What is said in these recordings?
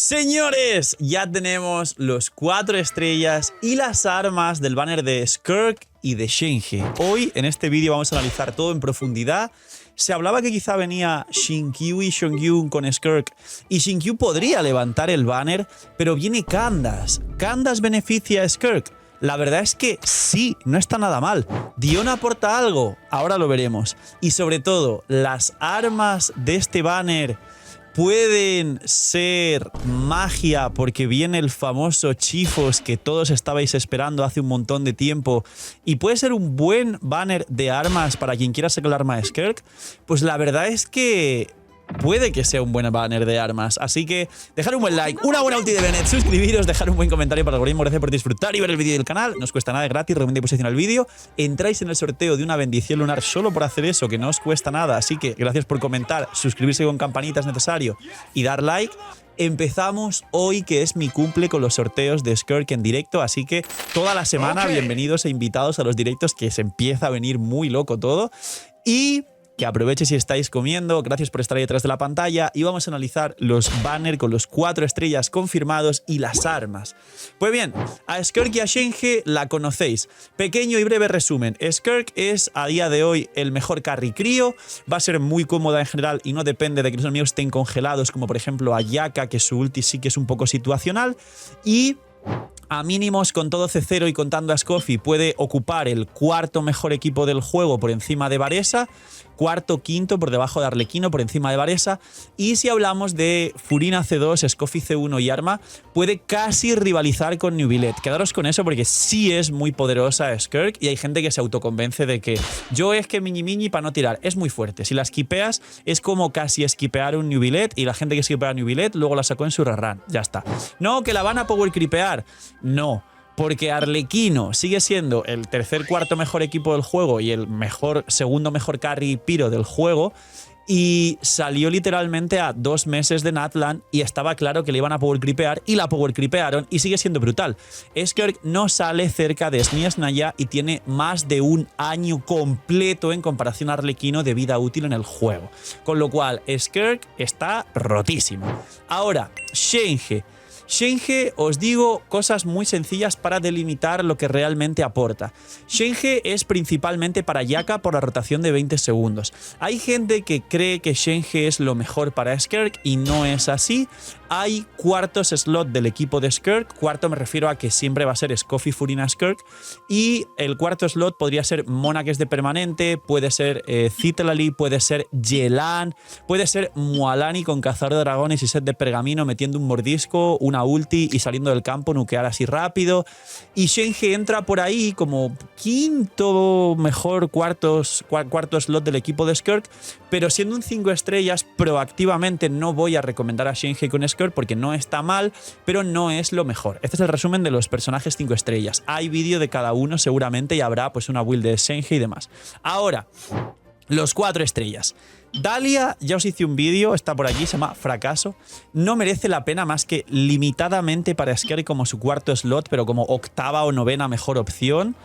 Señores, ya tenemos los 4 estrellas y las armas del banner de Skirk y de Shenhe. Hoy en este vídeo vamos a analizar todo en profundidad. Se hablaba que quizá venía Xingqiu y Xiongyu con Skirk y Xingqiu podría levantar el banner, pero viene Candace. ¿Candace beneficia a Skirk? La verdad es que sí, no está nada mal. ¿Diona aporta algo? Ahora lo veremos. Y sobre todo, las armas de este banner pueden ser magia porque viene el famoso Chifos que todos estabais esperando hace un montón de tiempo y puede ser un buen banner de armas para quien quiera sacar el arma de Skirk. Pues la verdad es que puede que sea un buen banner de armas. Así que dejar un buen like, una buena ulti de Bennett, suscribiros, dejar un buen comentario para el algoritmo. Gracias por disfrutar y ver el vídeo del canal. No os cuesta nada, es gratis, recomiendo posicionar el vídeo. Entráis en el sorteo de una bendición lunar solo por hacer eso, que no os cuesta nada. Así que gracias por comentar, suscribirse con campanita es necesario y dar like. Empezamos hoy, que es mi cumple, con los sorteos de Skirk en directo, así que toda la semana bienvenidos e invitados a los directos, que se empieza a venir muy loco todo. Y que aproveche si estáis comiendo, gracias por estar ahí detrás de la pantalla y vamos a analizar los banners con los 4 estrellas confirmados y las armas. Pues bien, a Skirk y a Shenhe la conocéis. Pequeño y breve resumen. Skirk es a día de hoy el mejor carry crío, va a ser muy cómoda en general y no depende de que los enemigos estén congelados, como por ejemplo a Yaka, que su ulti sí que es un poco situacional, y a mínimos, con todo C0 y contando a Scoffy, puede ocupar el 4º mejor equipo del juego por encima de Varesa, 4º, 5º por debajo de Arlequino, por encima de Varesa. Y si hablamos de Furina C2, Scoffy C1 y Arma, puede casi rivalizar con Neuvillette. Quedaros con eso porque sí es muy poderosa Skirk y hay gente que se autoconvence de que yo es que miñi para no tirar. Es muy fuerte. Si la esquipeas es como casi esquipear un Neuvillette y la gente que esquipea a Neuvillette luego la sacó en su rarran. Ya está. No, que la van a power creepear. No, porque Arlequino sigue siendo el 3º, 4º mejor equipo del juego y el segundo mejor carry piro del juego, y salió literalmente a 2 meses de Natlan y estaba claro que le iban a power creepear y la power creepearon y sigue siendo brutal. Skirk no sale cerca de Sniasnaya y tiene más de un año completo en comparación a Arlequino de vida útil en el juego, con lo cual Skirk está rotísimo. Ahora, Shenhe, os digo cosas muy sencillas para delimitar lo que realmente aporta. Shenhe es principalmente para Yaka por la rotación de 20 segundos. Hay gente que cree que Shenhe es lo mejor para Skirk y no es así. Hay cuartos slot del equipo de Skirk. Cuarto me refiero a que siempre va a ser Scoffy, Furina, Skirk. Y el 4º slot podría ser Mona, que es de permanente, puede ser Citlali, puede ser Yelan, puede ser Mualani con cazador de dragones y set de pergamino metiendo un mordisco, una ulti y saliendo del campo nukear así rápido. Y Shenhe entra por ahí como 5º mejor cuarto slot del equipo de Skirk, pero siendo un 5 estrellas proactivamente no voy a recomendar a Shenhe con Skirk porque no está mal, pero no es lo mejor. Este es el resumen de los personajes 5 estrellas. Hay vídeo de cada uno seguramente y habrá pues una build de Shenhe y demás. Ahora, los 4 estrellas. Dahlia, ya os hice un vídeo, está por aquí, se llama Fracaso. No merece la pena más que limitadamente para Skirk como su 4º slot, pero como 8ª o 9ª mejor opción.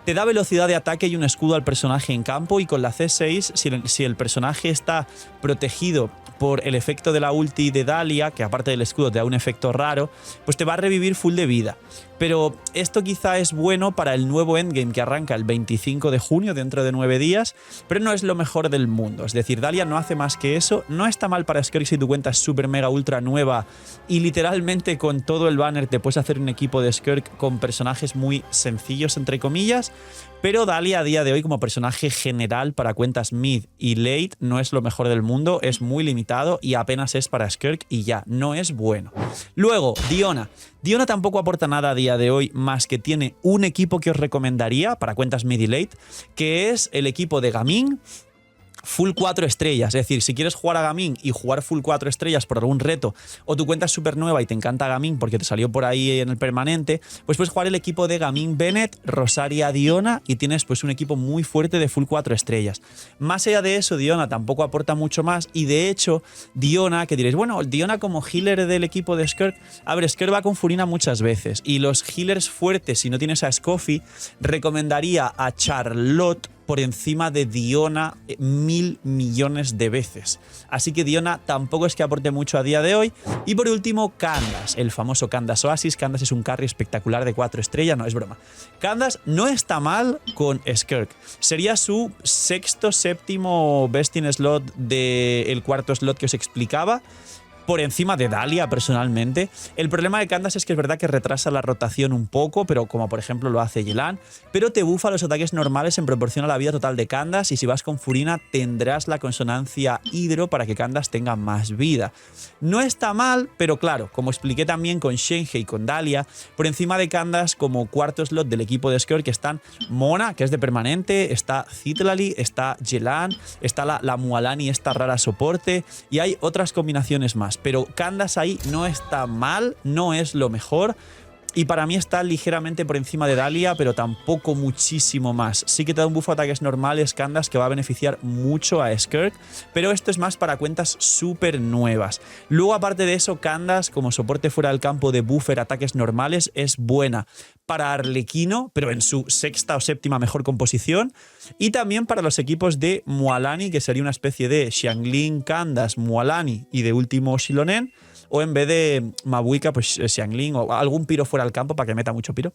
Te da velocidad de ataque y un escudo al personaje en campo, y con la C6, si el personaje está protegido por el efecto de la ulti de Dahlia, que aparte del escudo te da un efecto raro, pues te va a revivir full de vida. Pero esto quizá es bueno para el nuevo endgame que arranca el 25 de junio, dentro de 9 días, pero no es lo mejor del mundo. Es decir, Dahlia no hace más que eso. No está mal para Skirk si tu cuenta es super mega ultra nueva y literalmente con todo el banner te puedes hacer un equipo de Skirk con personajes muy sencillos, entre comillas. Pero Dahlia a día de hoy como personaje general para cuentas mid y late no es lo mejor del mundo, es muy limitado y apenas es para Skirk y ya, no es bueno. Luego, Diona. Diona tampoco aporta nada a día de hoy, más que tiene un equipo que os recomendaría para cuentas mid y late, que es el equipo de Gaming, full 4 estrellas. Es decir, si quieres jugar a Gaming y jugar full 4 estrellas por algún reto, o tu cuenta es súper nueva y te encanta Gaming porque te salió por ahí en el permanente, pues puedes jugar el equipo de Gaming Bennett, Rosaria, Diona y tienes pues un equipo muy fuerte de full 4 estrellas. Más allá de eso, Diona tampoco aporta mucho más y de hecho, Diona, que diréis, bueno, Diona como healer del equipo de Skirk, a ver, Skirk va con Furina muchas veces y los healers fuertes, si no tienes a Scoffy, recomendaría a Charlotte por encima de Diona 1000 millones de veces. Así que Diona tampoco es que aporte mucho a día de hoy. Y por último, Candace, el famoso Candace Oasis. Candace es un carry espectacular de 4 estrellas, no es broma. Candace no está mal con Skirk. Sería su sexto, séptimo best in slot del cuarto slot que os explicaba, por encima de Dahlia personalmente. El problema de Candace es que es verdad que retrasa la rotación un poco, pero como por ejemplo lo hace Yelan, pero te bufa los ataques normales en proporción a la vida total de Candace, y si vas con Furina tendrás la consonancia Hidro para que Candace tenga más vida. No está mal, pero claro, como expliqué también con Shenhe y con Dahlia, por encima de Candace como cuarto slot del equipo de Skirk están Mona, que es de permanente, está Citlali, está Yelan, está la Mualani, esta rara soporte, y hay otras combinaciones más. Pero Candace ahí no está mal, no es lo mejor. Y para mí está ligeramente por encima de Dahlia, pero tampoco muchísimo más. Sí que te da un buff de ataques normales Candace que va a beneficiar mucho a Skirk, pero esto es más para cuentas súper nuevas. Luego, aparte de eso, Candace como soporte fuera del campo de buffer ataques normales es buena para Arlequino, pero en su sexta o séptima mejor composición. Y también para los equipos de Mualani, que sería una especie de Xiangling, Candace, Mualani y de último Xilonen. O en vez de Mabuika, pues Xiangling o algún piro fuera del campo para que meta mucho piro.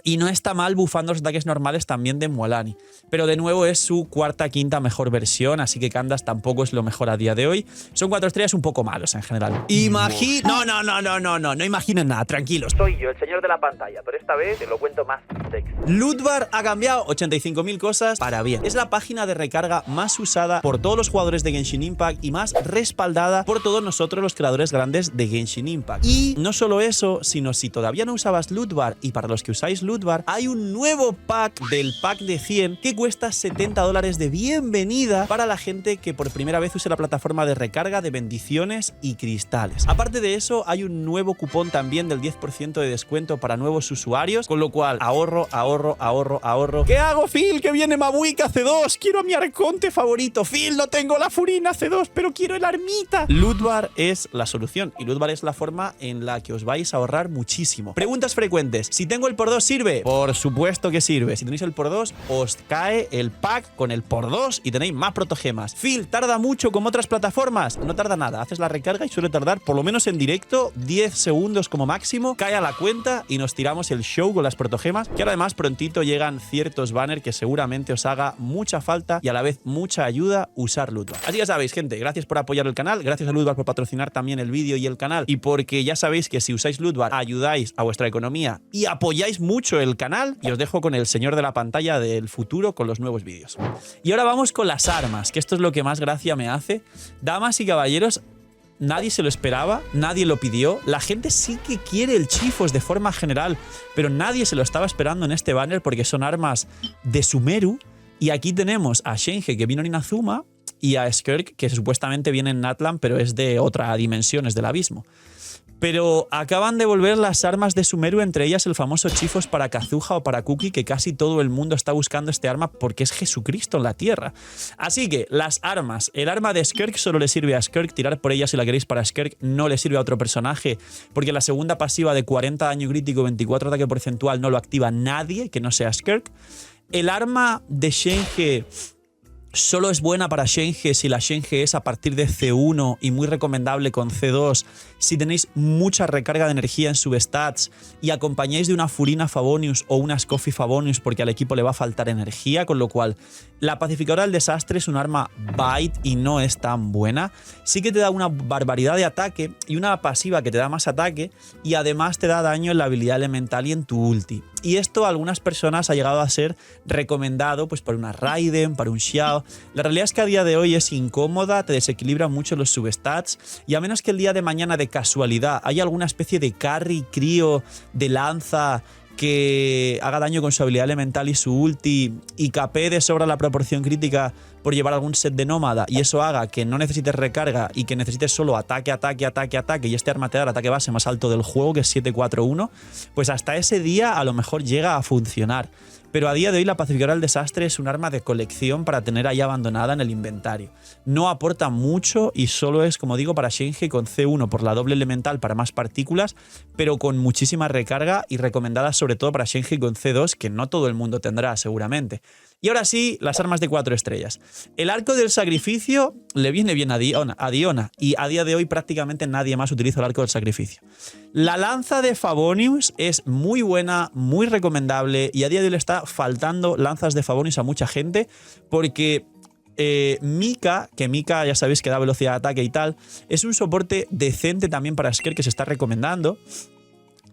Y no está mal bufando los ataques normales también de Mualani. Pero de nuevo es su cuarta, quinta mejor versión, así que Candace tampoco es lo mejor a día de hoy. Son 4 estrellas un poco malos en general. No imaginen nada, tranquilos. Soy yo, el señor de la pantalla, pero esta vez te lo cuento más sexy. Lootbar ha cambiado 85.000 cosas para bien. Es la página de recarga más usada por todos los jugadores de Genshin Impact y más respaldada por todos nosotros los creadores grandes de Genshin Impact. Y no solo eso, sino si todavía no usabas Lootbar, y para los que usáis Lootbar, hay un nuevo pack del pack de 100 que cuesta $70 de bienvenida para la gente que por primera vez use la plataforma de recarga de bendiciones y cristales. Aparte de eso, hay un nuevo cupón también del 10% de descuento para nuevos usuarios, con lo cual ahorro. ¿Qué hago, Phil? Que viene Mabuika C2, quiero a mi arconte favorito. Phil, no tengo la Furina C2, pero quiero el armita. Lootbar es la solución, y Lootbar es la forma en la que os vais a ahorrar muchísimo. Preguntas frecuentes: si tengo el por 2, ¿sirve? Por supuesto que sirve. Si tenéis el por 2, os cae el pack con el por 2 y tenéis más protogemas. Phil, ¿tarda mucho como otras plataformas? No tarda nada. Haces la recarga y suele tardar, por lo menos en directo, 10 segundos como máximo. Cae a la cuenta y nos tiramos el show con las protogemas, que además prontito llegan ciertos banners que seguramente os haga mucha falta y a la vez mucha ayuda usar Lootbar. Así que sabéis, gente, gracias por apoyar el canal, gracias a Lootbar por patrocinar también el vídeo y el canal, y porque ya sabéis que si usáis Lootbar ayudáis a vuestra economía y apoyáis mucho el canal. Y os dejo con el señor de la pantalla del futuro con los nuevos vídeos. Y ahora vamos con las armas, que esto es lo que más gracia me hace. Damas y caballeros, nadie se lo esperaba, nadie lo pidió. La gente sí que quiere el Chifos de forma general, pero nadie se lo estaba esperando en este banner porque son armas de Sumeru. Y aquí tenemos a Shenhe, que vino en Inazuma, y a Skirk, que supuestamente viene en Natlan, pero es de otra dimensión, es del abismo. Pero acaban de volver las armas de Sumeru, entre ellas el famoso Chifos para Kazuha o para Kuki, que casi todo el mundo está buscando este arma porque es Jesucristo en la tierra. Así que las armas, el arma de Skirk solo le sirve a Skirk, tirar por ella si la queréis para Skirk, no le sirve a otro personaje, porque la segunda pasiva de 40 daño crítico, 24 ataque porcentual no lo activa nadie que no sea Skirk. El arma de Shenhe solo es buena para Shenhe si la Shenhe es a partir de C1 y muy recomendable con C2 si tenéis mucha recarga de energía en substats y acompañáis de una Furina Favonius o una Scoffy Favonius porque al equipo le va a faltar energía, con lo cual la pacificadora del desastre es un arma bite y no es tan buena. Sí que te da una barbaridad de ataque y una pasiva que te da más ataque y además te da daño en la habilidad elemental y en tu ulti. Y esto a algunas personas ha llegado a ser recomendado pues para una Raiden, para un Xiao. La realidad es que a día de hoy es incómoda, te desequilibra mucho los substats y a menos que el día de mañana de casualidad haya alguna especie de carry, crío, de lanza que haga daño con su habilidad elemental y su ulti y capee de sobra la proporción crítica por llevar algún set de nómada y eso haga que no necesites recarga y que necesites solo ataque y este arma te da el ataque base más alto del juego, que es 741, pues hasta ese día a lo mejor llega a funcionar. Pero a día de hoy la pacificadora del desastre es un arma de colección para tener ahí abandonada en el inventario. No aporta mucho y solo es, como digo, para Shenhe con C1 por la doble elemental para más partículas, pero con muchísima recarga y recomendada sobre todo para Shenhe con C2, que no todo el mundo tendrá seguramente. Y ahora sí, las armas de 4 estrellas. El arco del sacrificio le viene bien a Diona, y a día de hoy prácticamente nadie más utiliza el arco del sacrificio. La lanza de Favonius es muy buena, muy recomendable, y a día de hoy le está faltando lanzas de Favonius a mucha gente porque Mika, que Mika ya sabéis que da velocidad de ataque y tal, es un soporte decente también para Skirk que se está recomendando.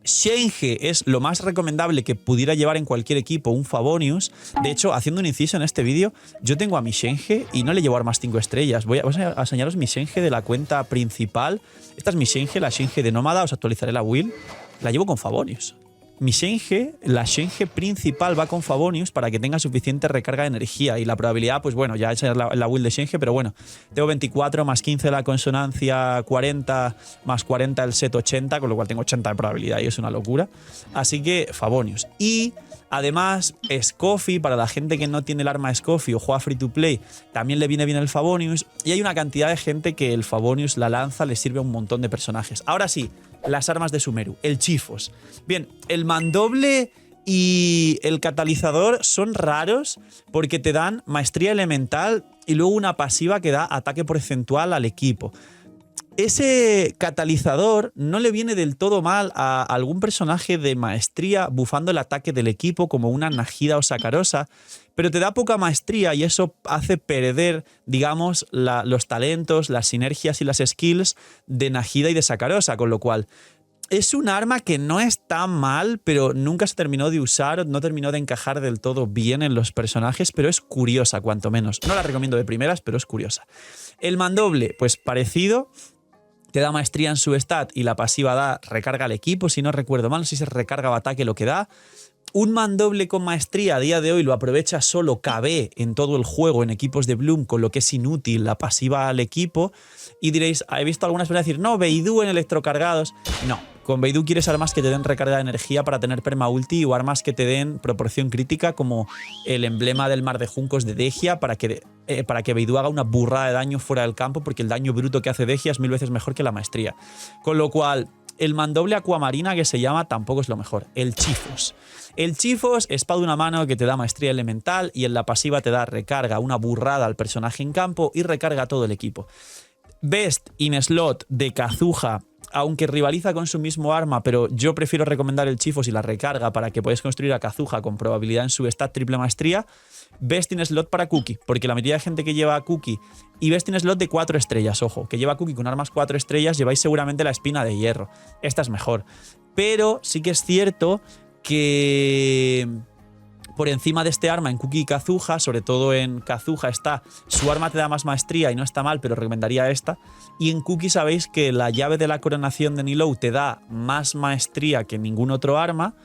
Shenge es lo más recomendable que pudiera llevar en cualquier equipo un Favonius. De hecho, haciendo un inciso en este vídeo, yo tengo a mi Shenge y no le llevo armas 5 estrellas. Voy a enseñaros mi Shenge de la cuenta principal. Esta es mi Shenge, la Shenge de Nómada. Os actualizaré la build. La llevo con Favonius. Mi Shenge, la Shenge principal va con Favonius para que tenga suficiente recarga de energía. Y la probabilidad, pues bueno, ya esa es la build de Shenge, pero bueno, tengo 24 más 15 de la consonancia, 40 más 40 el set 80, con lo cual tengo 80 de probabilidad y es una locura. Así que Favonius. Y además, Scoffy, para la gente que no tiene el arma Scoffy o juega free to play, también le viene bien el Favonius. Y hay una cantidad de gente que el Favonius, la lanza, le sirve a un montón de personajes. Ahora sí, las armas de Sumeru, el Chifos. Bien, el mandoble y el catalizador son raros porque te dan maestría elemental y luego una pasiva que da ataque porcentual al equipo. Ese catalizador no le viene del todo mal a algún personaje de maestría bufando el ataque del equipo como una Najida o Sakarosa, pero te da poca maestría y eso hace perder, digamos, los talentos, las sinergias y las skills de Najida y de Sakarosa, con lo cual es un arma que no está mal, pero nunca se terminó de usar, no terminó de encajar del todo bien en los personajes, pero es curiosa cuanto menos. No la recomiendo de primeras, pero es curiosa. El mandoble, pues parecido. Te da maestría en su stat y la pasiva da recarga al equipo, si no recuerdo mal, si se recarga o ataque lo que da. Un mandoble con maestría a día de hoy lo aprovecha solo KB en todo el juego en equipos de Bloom, con lo que es inútil la pasiva al equipo. Y diréis, he visto algunas personas decir, no, Beidou en electrocargados. No, con Beidou quieres armas que te den recarga de energía para tener perma ulti o armas que te den proporción crítica como el emblema del mar de juncos de Dehya para que Beidou haga una burrada de daño fuera del campo, porque el daño bruto que hace Dehya es 1000 veces mejor que la maestría. Con lo cual, el mandoble acuamarina que se llama tampoco es lo mejor. El Chifos. El Chifos, espada de una mano que te da maestría elemental y en la pasiva te da recarga, una burrada al personaje en campo y recarga a todo el equipo. Best in slot de Kazuha, aunque rivaliza con su mismo arma, pero yo prefiero recomendar el Chifos y la recarga para que podáis construir a Kazuha con probabilidad en su stat triple maestría. Best in slot para Cookie, porque la mayoría de gente que lleva a Cookie y Best in slot de 4 estrellas, ojo, que lleva a Cookie con armas 4 estrellas, lleváis seguramente la espina de hierro. Esta es mejor. Pero sí que es cierto que por encima de este arma en Cookie y Kazuha, sobre todo en Kazuha está, su arma te da más maestría y no está mal, pero recomendaría esta. Y en Cookie sabéis que la llave de la coronación de Nilou te da más maestría que ningún otro arma.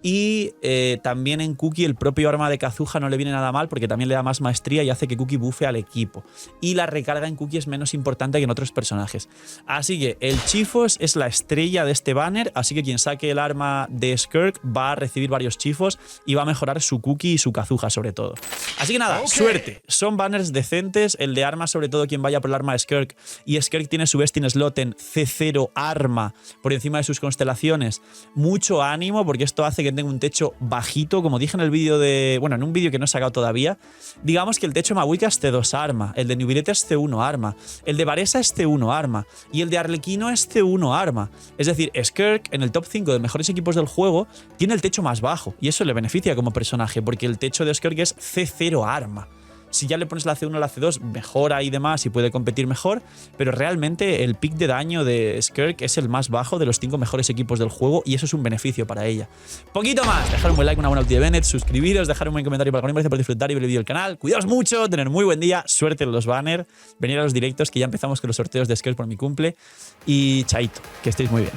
Y también en Cookie el propio arma de Kazuha no le viene nada mal porque también le da más maestría y hace que Cookie buffe al equipo. Y la recarga en Cookie es menos importante que en otros personajes. Así que el Chifos es la estrella de este banner, así que quien saque el arma de Skirk va a recibir varios Chifos y va a mejorar su Cookie y su Kazuha sobre todo. Así que nada, suerte. Son banners decentes. El de arma, sobre todo quien vaya por el arma de Skirk. Y Skirk tiene su best in slot en C0 arma por encima de sus constelaciones. Mucho ánimo porque esto hace que tenga un techo bajito, como dije en el vídeo de... Bueno, en un vídeo que no he sacado todavía. Digamos que el techo de Mahuika es C2 arma, el de Nubilete es C1 arma, el de Varesa es C1 arma y el de Arlequino es C1 arma. Es decir, Skirk en el top 5 de mejores equipos del juego tiene el techo más bajo y eso le beneficia como personaje porque el techo de Skirk es C0 arma. Si ya le pones la C1 a la C2, mejora y demás y puede competir mejor, pero realmente el pick de daño de Skirk es el más bajo de los 5 mejores equipos del juego y eso es un beneficio para ella. Poquito más, dejar un buen like, una buena ulti de Bennett, suscribiros, dejar un buen comentario para el canal, por disfrutar y ver el vídeo del canal. Cuidaos mucho, tener muy buen día, suerte en los banners, venir a los directos que ya empezamos con los sorteos de Skirk por mi cumple y chaito, que estéis muy bien.